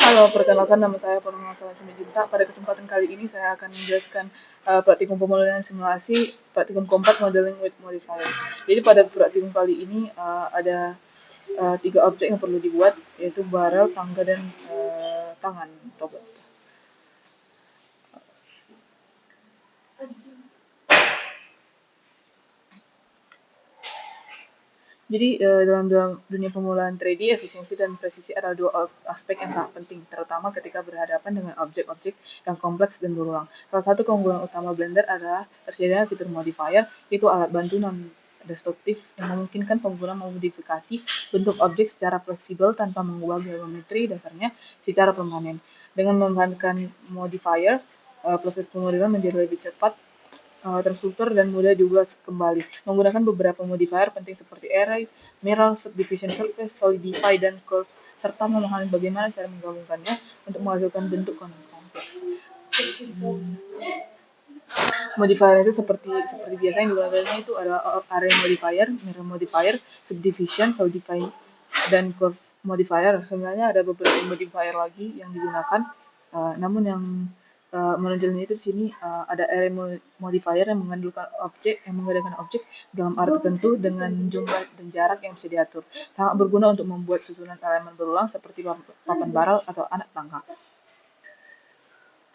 Halo, perkenalkan nama saya Purnama Simanjuntak. Pada kesempatan kali ini saya akan menjelaskan praktikum pemodelan simulasi, praktikum keempat modeling with modifiers. Jadi pada praktikum kali ini ada tiga objek yang perlu dibuat, yaitu barel, tangga, dan tangan robot. Jadi dalam dunia pemulaan 3D, efisiensi dan presisi adalah dua aspek yang sangat penting, terutama ketika berhadapan dengan objek-objek yang kompleks dan berulang. Salah satu keunggulan utama Blender adalah tersedianya fitur modifier, yaitu alat bantu non-destruktif yang memungkinkan pengguna memodifikasi bentuk objek secara fleksibel tanpa mengubah geometri dasarnya secara permanen. Dengan memanfaatkan modifier, proses pemodelan menjadi lebih cepat, terstruktur dan mudah diubah kembali. Menggunakan beberapa modifier penting seperti array, mirror, subdivision surface, solidify, dan curve, serta memahami bagaimana cara menggabungkannya untuk menghasilkan bentuk kompleks. Modifier itu seperti biasa yang digunakannya itu ada array modifier, mirror modifier, subdivision, solidify, dan curve modifier. Sebenarnya ada beberapa modifier lagi yang digunakan, namun yang menonjolnya itu sini ada array modifier yang menggunakan objek dalam arah tertentu dengan jumlah dan jarak yang bisa diatur. Sangat berguna untuk membuat susunan elemen berulang seperti papan barel atau anak tangga.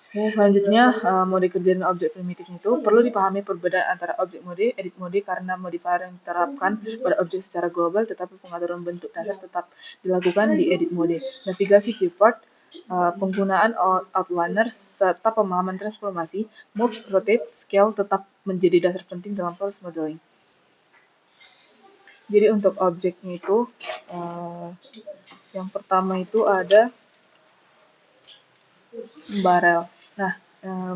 Oke, selanjutnya mode kerja dan objek primitif itu perlu dipahami perbedaan antara objek mode, edit mode karena modifier yang diterapkan pada objek secara global, tetapi pengaturan bentuk dasar tetap dilakukan di edit mode. Navigasi viewport, penggunaan outliner, serta pemahaman transformasi, move, rotate, scale tetap menjadi dasar penting dalam proses modeling. Jadi untuk objeknya itu, yang pertama itu ada barel. Nah,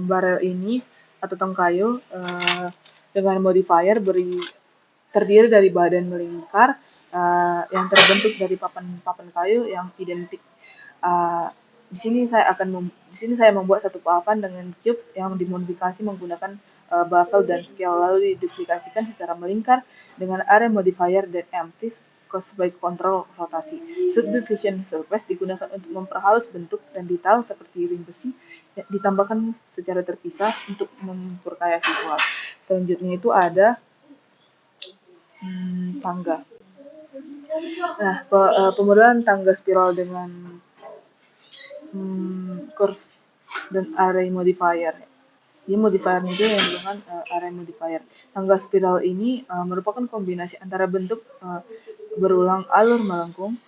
barel ini atau tong kayu dengan modifier terdiri dari badan melingkar yang terbentuk dari papan kayu yang identik. Di sini saya membuat satu papan dengan cube yang dimodifikasi menggunakan basal dan scale, lalu diduplikasikan secara melingkar dengan area modifier dan empty sebagai kontrol rotasi. Subdivision surface digunakan untuk memperhalus bentuk dan detail seperti ring besi yang ditambahkan secara terpisah untuk memperkaya visual. Selanjutnya itu ada tangga. Nah, pemodelan tangga spiral dengan curve dan array modifier. Ini modifier itu yang dengan array modifier. Tangga spiral ini merupakan kombinasi antara bentuk berulang alur melengkung.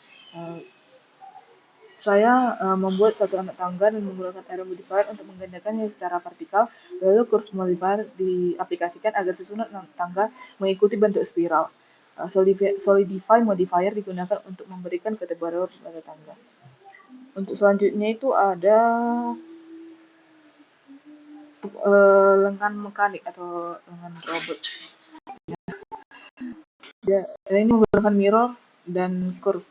Saya membuat satu anak tangga dan menggunakan array modifier untuk menggandakannya secara vertikal, lalu curve modifier diaplikasikan agar susunan tangga mengikuti bentuk spiral. Solidify modifier digunakan untuk memberikan ketebalan pada tangga. Untuk selanjutnya itu ada lengan mekanik atau lengan robot. Ini menggunakan mirror dan curve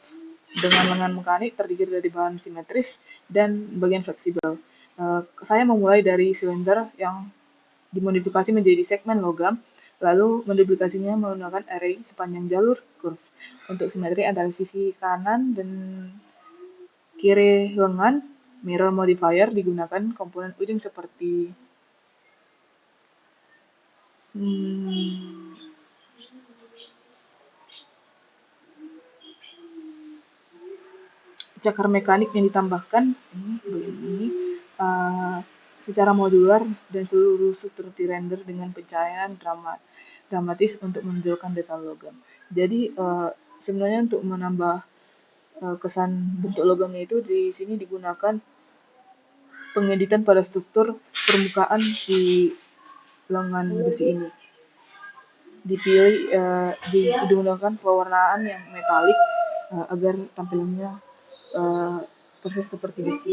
dengan lengan mekanik terdiri dari bahan simetris dan bagian fleksibel. Saya memulai dari silinder yang dimodifikasi menjadi segmen logam, lalu menduplikasinya menggunakan array sepanjang jalur curve untuk simetri antara sisi kanan dan kiri lengan. Mirror modifier digunakan komponen ujung seperti cakar mekanik yang ditambahkan ini secara modular dan seluruh struktur dirender dengan pencahayaan dramatis untuk menunjukkan detail logam. Jadi sebenarnya untuk menambah kesan bentuk logamnya itu di sini digunakan pengeditan pada struktur permukaan si lengan besi ini. Digunakan pewarnaan yang metalik agar tampilannya persis seperti besi.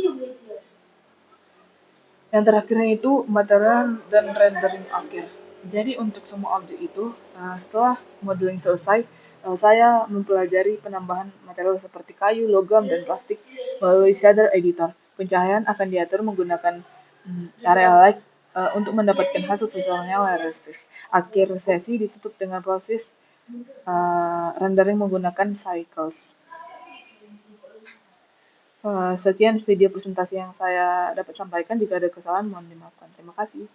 Yang terakhirnya itu material dan rendering akhir. Jadi untuk semua objek itu, setelah modeling selesai, saya mempelajari penambahan material seperti kayu, logam, dan plastik melalui shader editor. Pencahayaan akan diatur menggunakan area light untuk mendapatkan hasil visualnya realistis. Akhir sesi ditutup dengan proses rendering menggunakan cycles. Sekian video presentasi yang saya dapat sampaikan. Jika ada kesalahan, mohon dimaafkan. Terima kasih.